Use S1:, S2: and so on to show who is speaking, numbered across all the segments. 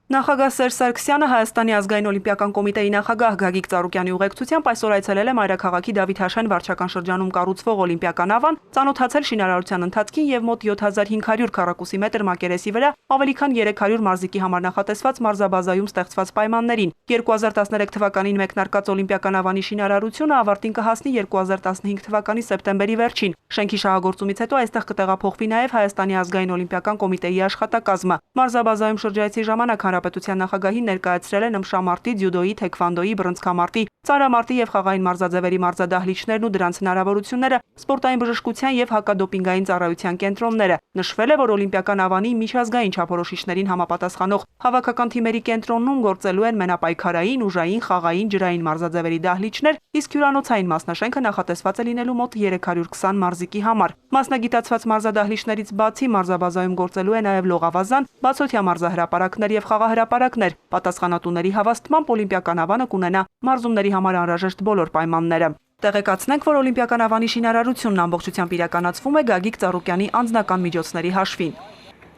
S1: Նախագահ Սերժ Սարգսյանը Հայաստանի ազգային օլիմպիական կոմիտեի նախագահ Գագիկ Ծառուկյանի ուղեկցությամբ այսօր այցելել է Մայրաքաղաքի Դավիթ Հաշեն վարչական շրջանում կառուցվող օլիմպիական ավան, ծանոթացել շինարարության ընթացքին եւ մոտ 7500 քառակուսի մետր մակերեսի վրա ավելի քան 300 մարզիկի համար նախատեսված մարզաբազայում ստեղծված պայմաններին։ 2013 թվականին մեկնարկած օլիմպիական ավանի շինարարությունը ավարտին կհասնի 2015 թվականի սեպտեմբերի վերջին։ Շենքի շահագործումից հետո այստեղ կտեղափոխվի նաեւ Հայաստանի ազգային օլիմպիական կոմիտեի աշխատակազմը։ Մարզաբազայում շրջայցի ժամանակ Հանրապետության նախագահին ներկայացրել են ըմբշամարտի, ձյուդոյի, թեքվանդոյի, բռնցքամարտի, ծարամարտի եւ խաղային մարզաձևերի մարզադահլիճներն ու դրանց հնարավորությունները, սպորտային բժշկության եւ հակադոպինգային ծառայության կենտրոնները։ Նշվել է, որ օլիմպիական ավանի միջազգային չափորոշիչներին համապատասխանող հավաքական թիմերի կենտրոնում գործելու են մենապայքարային, ուժային, խաղային, ջրային մարզաձևերի դահլիճներ, իսկ հյուրանոցային մասնաշենքը նախատեսված է լինելու մոտ 320 մարզիկի համար։ Մասնագիտացված մարզադահլիճներից բացի մարզաբազայում գործելու է նաեւ լողավազան, բացօթյա մարզահրապարակներ եւ խաղահրապարակներ։ Պատասխանատուների հավաստմամբ օլիմպիական ավանը կունենա մարզումների համար անհրաժեշտ բոլոր պայմանները։ Տեղեկացնենք, որ օլիմպիական ավանի շինարարությունն ամբողջությամբ իրականացվում է Գագիկ Ծառուկյանի անձնական միջոցների հաշվին։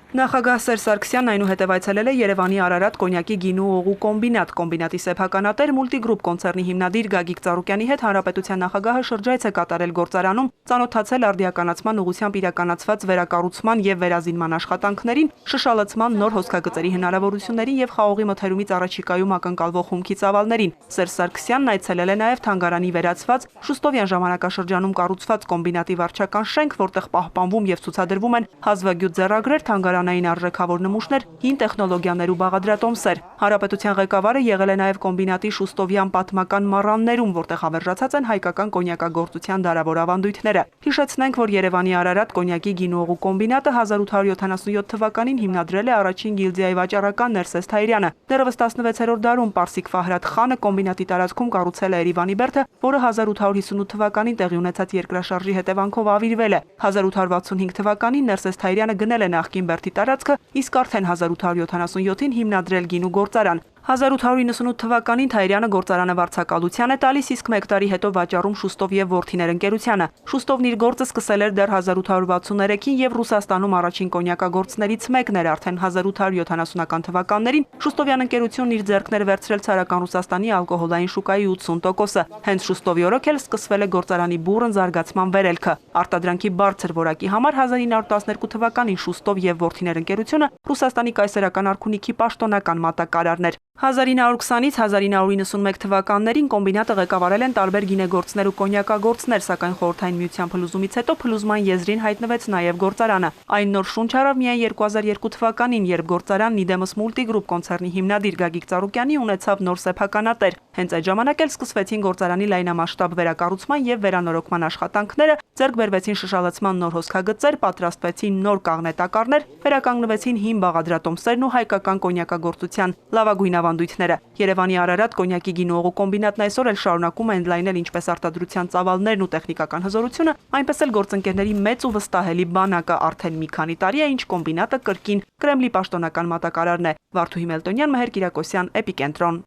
S1: Նախագահ Սերժ Սարգսյանն այնուհետև այցելել է Երևանի Արարատ կոնյակի գինու օղու կոմբինատ, կոմբինատի սեփականատեր Մուլտիգրուպ կոնցեռնի հիմնադիր Գագիկ Ծառուկյանի հետ Հանրապետության նախագահը շրջայց է կատարել գործարանում, ծանոթացել արդիականացման ուղղությամբ իրականացված վերակառուցման եւ վերազինման աշխատանքներին, շշալցման նոր հոսքագծերի հնարավորություններին եւ խաղողի մթերումից առաջիկայում ակնկալվող հումքի ծավալներին։ Սերժ Սարգսյանն այցելել է նաեւ թանգարանի վերացված Շուստովյան ժամանակաշրջանում կառուցված կոմբինատի վարչական շենք, որտեղ պահպանվում եւ ցուցադրվում են հազվագյուտ ձեռագրեր, թանգարանային արժեքավոր նմուշներ, հին տեխնոլոգիաներ ու բաղադրատոմսեր։ Հանրապետության ղեկավարը եղել է նաև կոմբինատի Շուստովյան պատմական մառաններում, որտեղ հավերժացած են հայկական կոնյակագործության դարավոր ավանդույթները։ Հիշեցնենք, որ Երևանի Արարատ կոնյակի գինուօղու կոմբինատը 1877 թվականին հիմնադրել է առաջին գիլդիայի վաճառական Ներսես Թայրյանը։ Դեռևս 16-րդ դարում Պարսիկ Ֆահրաթ խանը կոմբինատի տարածքում կառուցել է Երևանի բերդը, որը 1858 թվականին տեղի ունեցած երկրաշարժի հետևանքով ավիրվել է։ 1865 թվականին Ներսես Թայրյանը գնել է նախկին բերդի տարածքը, իսկ արդեն 1877-ին հիմնադրել գինու գործարան։ 1898 թվականին Թայրյանը գործարանը վարձակալության է տալիս, իսկ մեկ տարի հետո վաճառում Շուստով եւ Որդիներ ընկերությանը։ Շուստովն իր գործը սկսել էր դեռ 1863-ին եւ Ռուսաստանում առաջին կոնյակագործներից մեկն էր արդեն 1870-ական թվականներին։ Շուստովյան ընկերությունն իր ձեռքն էր վերցրել ցարական Ռուսաստանի ալկոհոլային շուկայի 80%-ը։ Հենց Շուստովի օրոք էլ սկսվել է գործարանի բուռն զարգացման վերելքը։ Արտադրանքի բարձր որակի համար 1912 թվականին Շուստով եւ Որդիներ ընկերությունը Ռուսաստանի կայսերական արքունիքի պաշտոնական մատակարարն էր։ 1920-ից 1991 թվականներին կոմբինատը ղեկավարել են տարբեր գինեգործներ ու կոնյակագործներ, սակայն խորհրդային միության փլուզումից հետո փլուզման եզրին հայտնվեց նաև գործարանը։ Այն նոր շունչ առավ միայն 2002 թվականին, երբ գործարանն իդեմս Մուլտիգրուպ կոնցեռնի հիմնադիր Գագիկ Ծառուկյանի ունեցավ նոր սեփականատեր։ Հենց այդ ժամանակ էլ սկսվեցին գործարանի լայնամասշտաբ վերակառուցման եւ վերանորոգման աշխատանքները, ձեռք բերվեցին շշալցման նոր հոսքագծեր, պատրաստվեցին նոր կաղնետակառներ, վերականգնվեցին հին բաղադրատոմսերն ու հայկական կոնյակագործության լավագույն ավանդույթները։ Երևանի Արարատ կոնյակի գինուօղու կոմբինատն այսօր էլ շարունակում է ընդլայնել ինչպես արտադրության ծավալներն ու տեխնիկական հզորությունը, այնպես էլ գործընկերների մեծ ու վստահելի բանակը։ Արդեն մի քանի տարի է, ինչ կոմբինատը կրկին Կրեմլի պաշտոնական մատակարարն է։ Վարդուհի Մելտոնյան, Մհեր Կիրակոսյան, Էպիկենտրոն։